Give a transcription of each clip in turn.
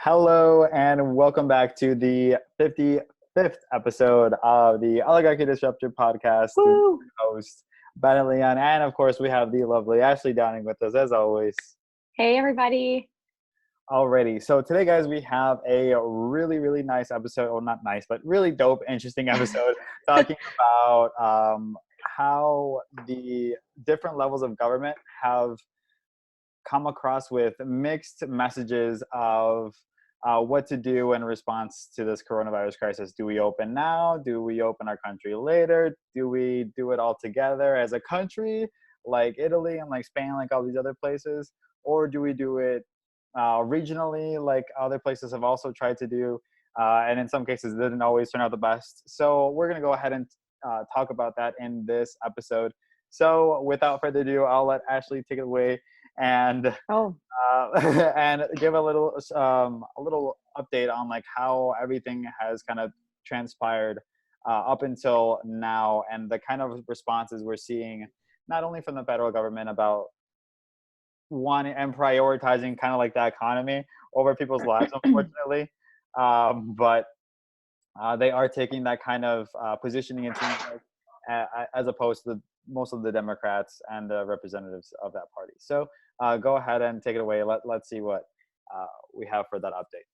Hello and welcome back to the 55th episode of the Oligarchy Disruptor podcast. Woo! Host Bennett and of course we have the lovely Ashley Downing with us as always. Hey, everybody. Alrighty, so today, guys, we have a really nice episode. Well, not nice, but really dope, interesting episode talking about how the different levels of government have come across with mixed messages of what to do in response to this coronavirus crisis. Do we open now? Do we open our country later? Do we do it all together as a country like Italy and like Spain, like all these other places? Or do we do it regionally like other places have also tried to do? And in some cases, it didn't always turn out the best. So we're going to go ahead and talk about that in this episode. So without further ado, I'll let Ashley take it away and and give a little update on like how everything has kind of transpired up until now, and the kind of responses we're seeing not only from the federal government about wanting and prioritizing kind of like the economy over people's lives, unfortunately, but they are taking that kind of positioning, it seems like, as opposed to most of the Democrats and the representatives of that party. So go ahead and take it away. Let's see what we have for that update.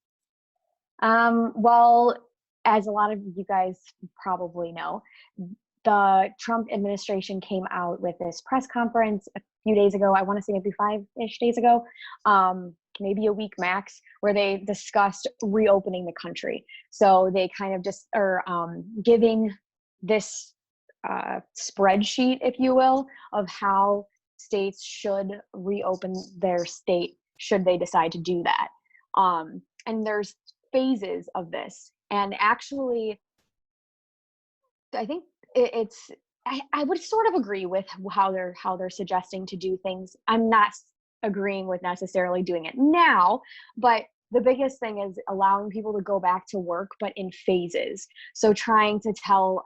Well, as a lot of you guys probably know, the Trump administration came out with this press conference a few days ago. I want to say maybe 5-ish days ago, maybe a week max, where they discussed reopening the country. So they kind of just are giving this spreadsheet, if you will, of how states should reopen their state should they decide to do that. And there's phases of this. And actually, I think I would sort of agree with how they're suggesting to do things. I'm not agreeing with necessarily doing it now, but the biggest thing is allowing people to go back to work, but in phases. So trying to tell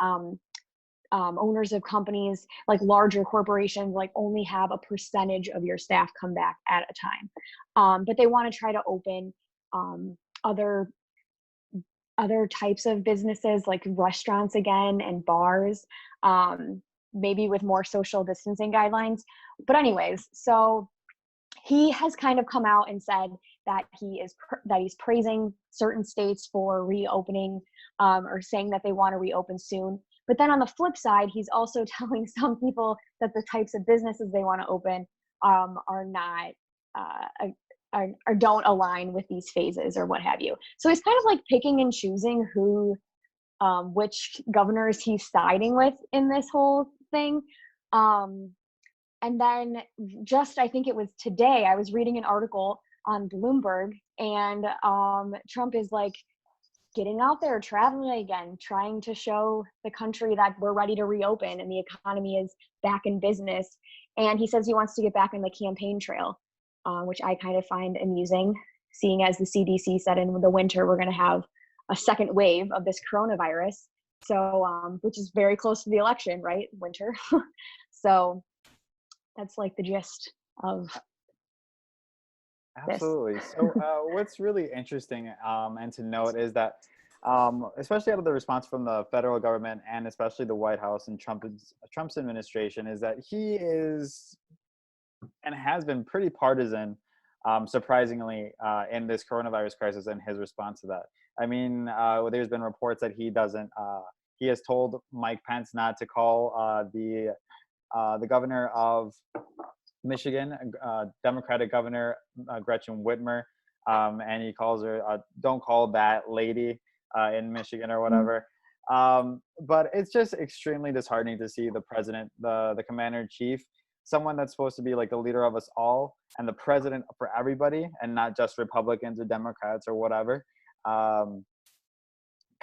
owners of companies, like larger corporations, like only have a percentage of your staff come back at a time. But they want to try to open other types of businesses like restaurants again and bars, maybe with more social distancing guidelines. But anyways, so he has kind of come out and said that he's praising certain states for reopening, or saying that they want to reopen soon. But then on the flip side, he's also telling some people that the types of businesses they want to open are not or don't align with these phases or what have you. So he's kind of like picking and choosing which governors he's siding with in this whole thing. And then I think it was today, I was reading an article on Bloomberg, and Trump is like getting out there, traveling again, trying to show the country that we're ready to reopen and the economy is back in business. And he says he wants to get back on the campaign trail, which I kind of find amusing, seeing as the CDC said in the winter we're going to have a second wave of this coronavirus. So, which is very close to the election, right? Winter. So that's like the gist of Absolutely. So what's really interesting and to note is that, especially out of the response from the federal government and especially the White House and Trump's administration, is that he is and has been pretty partisan, surprisingly, in this coronavirus crisis and his response to that. I mean, there's been reports that he has told Mike Pence not to call the governor of Michigan, Democratic Governor Gretchen Whitmer, and he calls her "don't call that lady" in Michigan or whatever. But it's just extremely disheartening to see the president, the commander-in-chief, someone that's supposed to be like the leader of us all and the president for everybody, and not just Republicans or Democrats or whatever, kind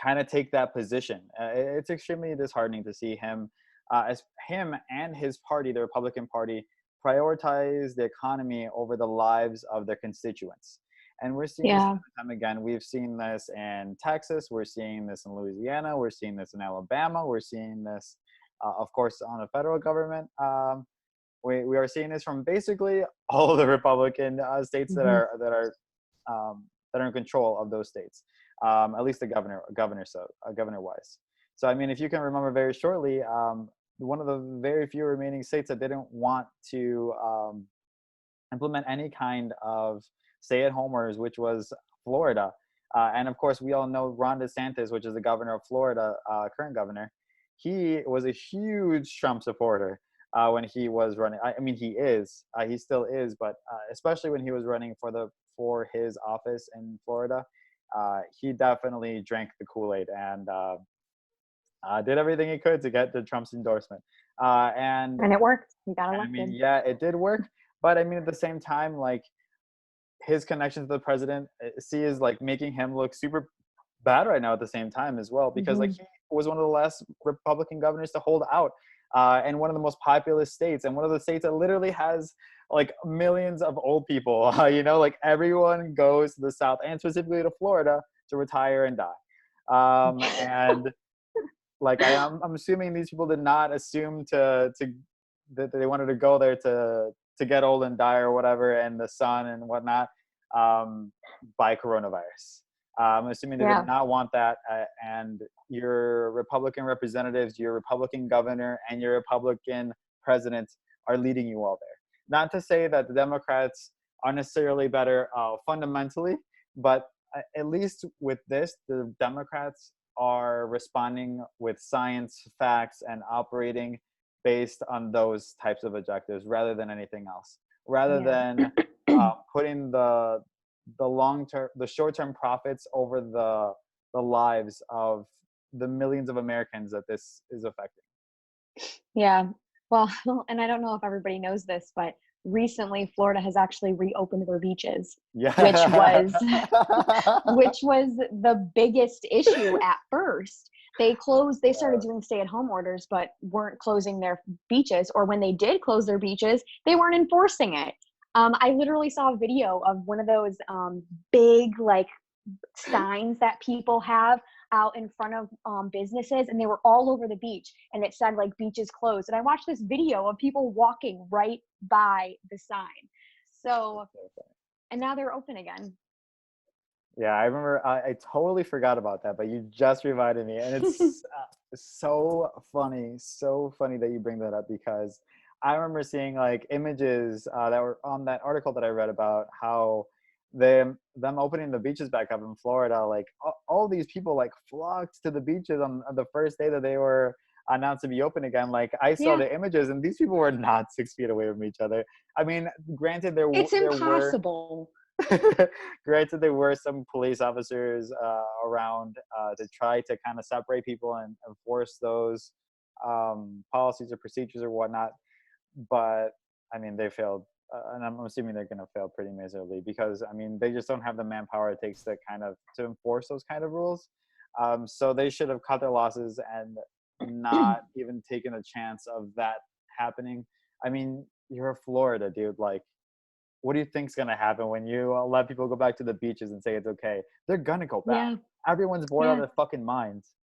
of take that position. It's extremely disheartening to see him, as him and his party, the Republican Party, prioritize the economy over the lives of their constituents. And we're seeing this time and time again. We've seen this in Texas. We're seeing this in Louisiana. We're seeing this in Alabama. We're seeing this, of course, on the federal government. We are seeing this from basically all of the Republican states that are that are in control of those states, at least the governor wise. So I mean, if you can remember very shortly, one of the very few remaining states that didn't want to implement any kind of stay-at-home orders, which was Florida. And of course, we all know Ron DeSantis, which is the governor of Florida, current governor. He was a huge Trump supporter when he was running. I mean, he still is, but especially when he was running for his office in Florida, he definitely drank the Kool-Aid and did everything he could to get the Trump's endorsement. And it worked. He got I elected. mean, yeah, it did work. But I mean, at the same time, like his connection to the president, is like making him look super bad right now at the same time as well, because like he was one of the last Republican governors to hold out in one of the most populous states, and one of the states that literally has like millions of old people. Like everyone goes to the South and specifically to Florida to retire and die. And like I'm assuming these people did not assume that they wanted to go there to get old and die or whatever, and the sun and whatnot, by coronavirus. I'm assuming they did not want that, and your Republican representatives, your Republican governor, and your Republican president are leading you all there. Not to say that the Democrats are necessarily better fundamentally, but at least with this, the Democrats are responding with science, facts, and operating based on those types of objectives rather than anything else, rather than putting the short-term profits over the lives of the millions of Americans that this is affecting. Yeah. Well, and I don't know if everybody knows this, but recently Florida has actually reopened their beaches, which was the biggest issue at first. They started doing stay-at-home orders, but weren't closing their beaches, or when they did close their beaches, they weren't enforcing it. I literally saw a video of one of those big like signs that people have out in front of businesses, and they were all over the beach, and it said like beaches closed. And I watched this video of people walking right by the sign. So, and now they're open again. Yeah, I remember. I totally forgot about that, but you just reminded me, and it's so funny that you bring that up, because I remember seeing like images that were on that article that I read about how them opening the beaches back up in Florida. Like all these people like flocked to the beaches on the first day that they were announced to be open again. Like I saw the images, and these people were not 6 feet away from each other. I mean, granted, it's impossible. Granted, there were some police officers around to try to kind of separate people and enforce those policies or procedures or whatnot. But I mean, they failed. And I'm assuming they're going to fail pretty miserably, because I mean, they just don't have the manpower it takes to enforce those kind of rules. So they should have cut their losses and not even taken a chance of that happening. I mean, you're Florida, dude. Like, what do you think's going to happen when you let people go back to the beaches and say it's okay? They're going to go back. Yeah. Everyone's bored out of their fucking minds.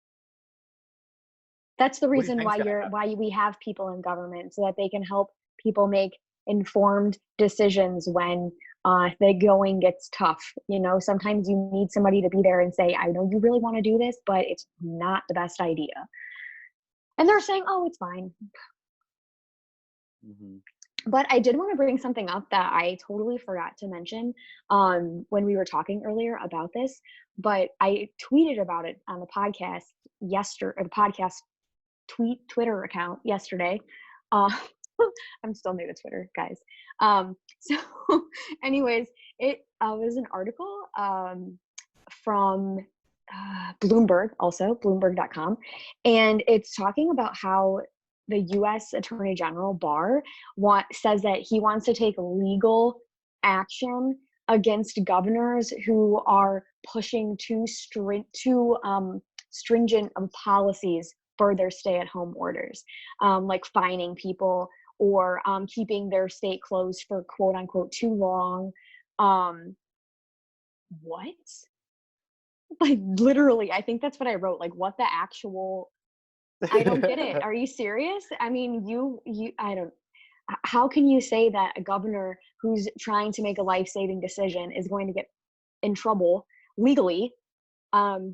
That's the reason why we have people in government, so that they can help people make informed decisions when the going gets tough. Sometimes you need somebody to be there and say, I know you really want to do this, but it's not the best idea. And they're saying, oh, it's fine. But I did want to bring something up that I totally forgot to mention when we were talking earlier about this, but I tweeted about it on the podcast Twitter account yesterday. I'm still new to Twitter, guys. So anyways, it was an article from Bloomberg, also Bloomberg.com. And it's talking about how the U.S. Attorney General Barr says that he wants to take legal action against governors who are pushing too stringent policies for their stay-at-home orders, like fining people or keeping their state closed for quote unquote too long. What? Like literally, I think that's what I wrote. Like, what the actual? I don't get it. Are you serious? I mean, how can you say that a governor who's trying to make a life-saving decision is going to get in trouble legally,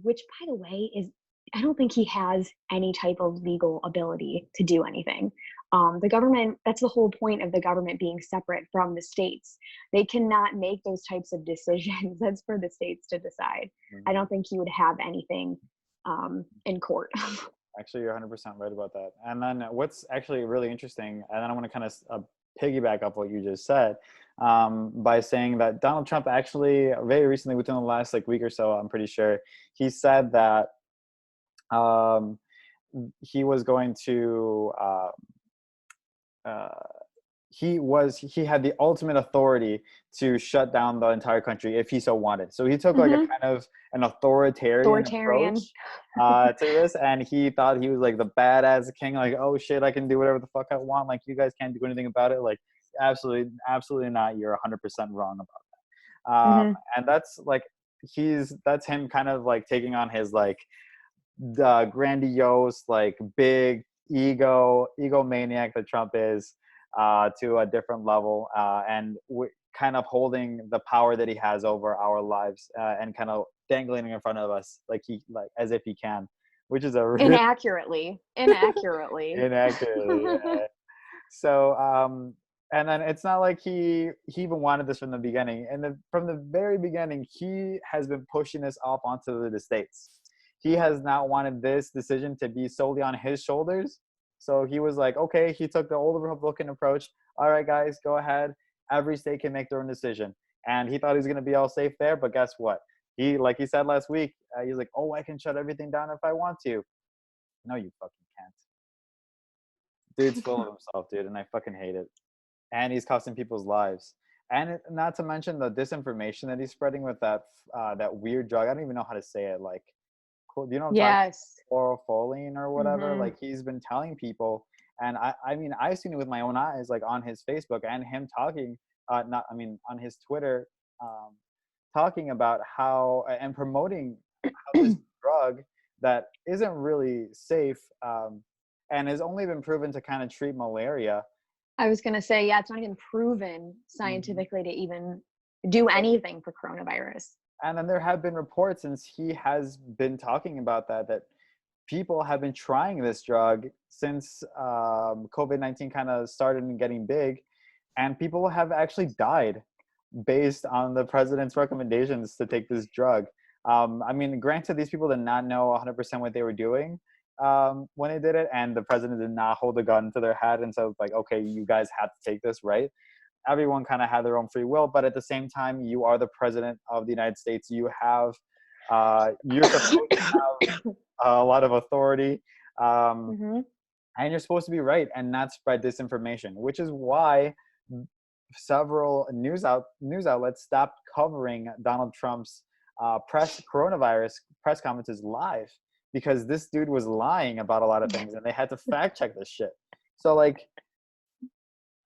which, by the way, is, I don't think he has any type of legal ability to do anything. The government, that's the whole point of the government being separate from the states. They cannot make those types of decisions. That's for the states to decide. I don't think he would have anything in court. Actually, you're 100% right about that. And then what's actually really interesting, and then I want to kind of piggyback up what you just said, by saying that Donald Trump actually very recently, within the last like week or so, I'm pretty sure, he said that he was going to he had the ultimate authority to shut down the entire country if he so wanted. So he took like a kind of an authoritarian approach to this, and he thought he was like the badass king, like, oh shit, I can do whatever the fuck I want, like you guys can't do anything about it. Like, absolutely not. You're 100% wrong about that. And that's like that's him kind of like taking on his like the grandiose, like big egomaniac that Trump is, to a different level, and kind of holding the power that he has over our lives, and kind of dangling in front of us like as if he can, which is a really inaccurately. inaccurately. Yeah. So and then it's not like he even wanted this from the beginning. And from the very beginning, he has been pushing this off onto the states. He has not wanted this decision to be solely on his shoulders. So he was like, okay, he took the old Republican approach. All right, guys, go ahead. Every state can make their own decision. And he thought he was going to be all safe there. But guess what? Like he said last week, he's like, oh, I can shut everything down if I want to. No, you fucking can't. Dude's full of himself, dude. And I fucking hate it. And he's costing people's lives. And not to mention the disinformation that he's spreading with that weird drug. I don't even know how to say it. Like, you know what I'm talking about? Chlorofolene or whatever. Like, he's been telling people, and I mean, I've seen it with my own eyes, like on his Facebook and him talking, on his Twitter, talking about how and promoting how this drug that isn't really safe, and has only been proven to kind of treat malaria. I was going to say, yeah, it's not even proven scientifically to even do anything for coronavirus. And then there have been reports, since he has been talking about that people have been trying this drug since COVID-19 kind of started and getting big, and people have actually died based on the president's recommendations to take this drug. I mean, granted, these people did not know 100% what they were doing when they did it, and the president did not hold a gun to their head and said, like, okay, you guys have to take this, right? Everyone kind of had their own free will, but at the same time, you are the president of the United States. You have, you're supposed to have a lot of authority, and you're supposed to be right and not spread disinformation, which is why several news outlets stopped covering Donald Trump's coronavirus press conferences live, because this dude was lying about a lot of things, and they had to fact check this shit. So, like,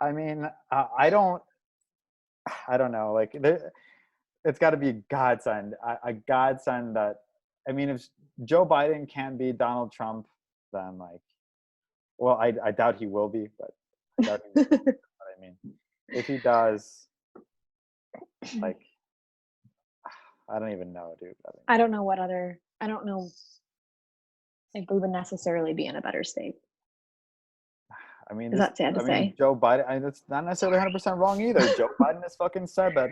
I mean, I don't know. Like, it's got to be a godsend that, I mean, if Joe Biden can't be Donald Trump, then, like, well, I doubt he will be, but I doubt he will. But I mean, if he does, like, I don't even know, dude. I don't know if we would necessarily be in a better state. I mean, is that sad to say? Joe Biden, that's not necessarily 100% wrong either. Joe Biden has fucking said that,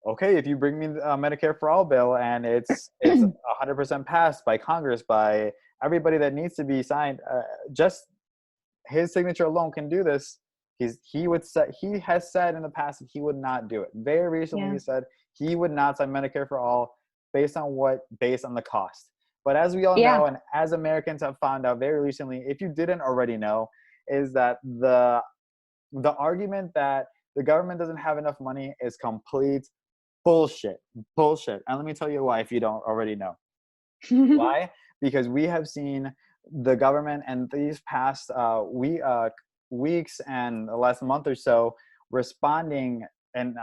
okay, if you bring me a Medicare for All bill and it's 100% passed by Congress, by everybody that needs to be signed, just his signature alone can do this. He has said in the past that he would not do it. Very recently, he said he would not sign Medicare for All based on the cost. But as we all know, and as Americans have found out very recently, if you didn't already know, is that the argument that the government doesn't have enough money is complete bullshit. And let me tell you why, if you don't already know. Why? Because we have seen the government and these past weeks and the last month or so responding in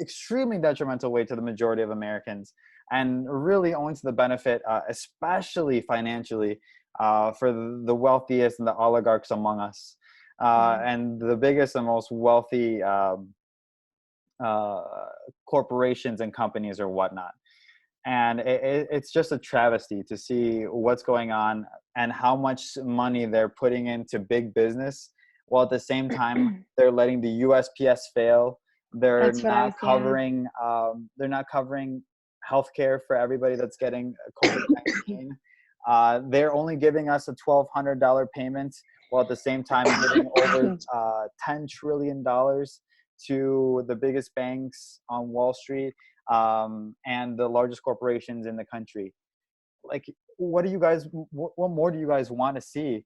extremely detrimental way to the majority of Americans, and really owing to the benefit, especially financially, for the wealthiest and the oligarchs among us, and the biggest and most wealthy corporations and companies or whatnot. And it's just a travesty to see what's going on and how much money they're putting into big business, while at the same time they're letting the USPS fail. They're That's what I not was, covering healthcare for everybody that's getting COVID-19. They're only giving us a $1,200 payment, while at the same time giving over $10 trillion to the biggest banks on Wall Street, and the largest corporations in the country. Like, what more do you guys want to see?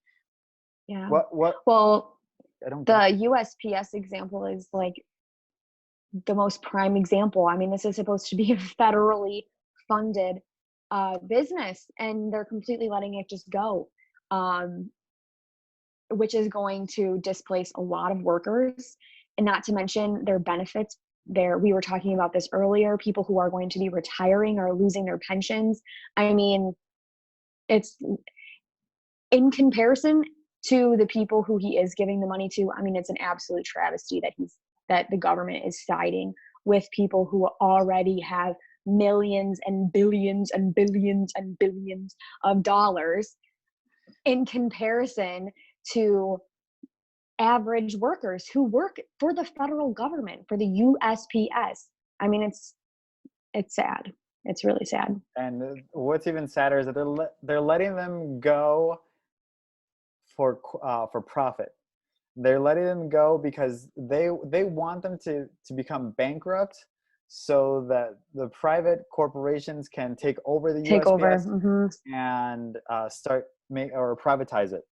yeah. What Well, I don't the get. USPS example is like the most prime example. I mean, this is supposed to be a federally funded business, and they're completely letting it just go, which is going to displace a lot of workers, and not to mention their benefits. We were talking about this earlier, people who are going to be retiring or losing their pensions. I mean, it's in comparison to the people who he is giving the money to. I mean, it's an absolute travesty that the government is siding with people who already have millions and billions and billions and billions of dollars in comparison to average workers who work for the federal government, for the USPS. I mean, it's sad. It's really sad. And what's even sadder is that they're letting them go for profit. They're letting them go because they want them to become bankrupt, so that the private corporations can take over the Take over. USPS and or privatize it.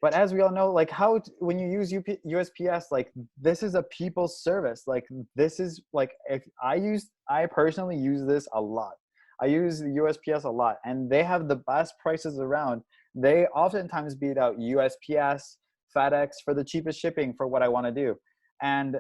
But as we all know, like, when you use USPS, like, this is a people's service. Like, this is like, if I personally use this a lot. I use the USPS a lot, and they have the best prices around. They oftentimes beat out USPS, FedEx for the cheapest shipping for what I want to do. And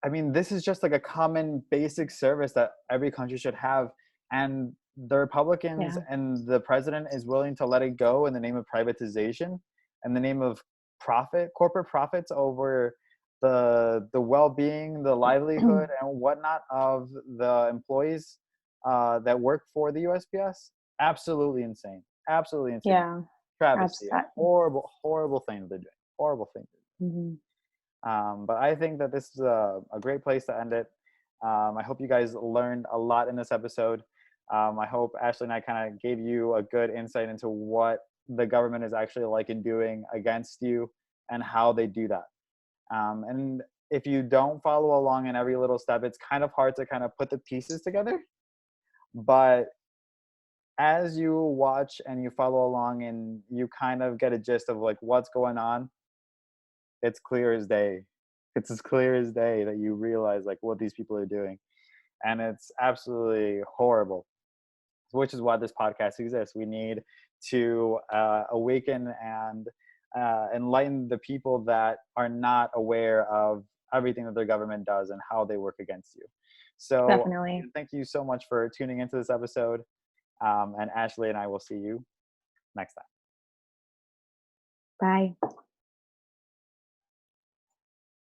I mean, this is just like a common basic service that every country should have. And the Republicans and the president is willing to let it go in the name of privatization, in the name of corporate profits over the well-being, the livelihood, and whatnot of the employees that work for the USPS. Absolutely insane. Absolutely insane. Yeah. Travesty. Horrible thing that they're doing. Horrible thing. But I think that this is a great place to end it. I hope you guys learned a lot in this episode. I hope Ashley and I kind of gave you a good insight into what the government is actually like in doing against you and how they do that. And if you don't follow along in every little step, it's kind of hard to kind of put the pieces together. But as you watch and you follow along and you kind of get a gist of like what's going on, it's clear as day. It's as clear as day that you realize like what these people are doing. And it's absolutely horrible, which is why this podcast exists. We need to awaken and enlighten the people that are not aware of everything that their government does and how they work against you. So Definitely. thank you so much for tuning into this episode. And Ashley and I will see you next time. Bye.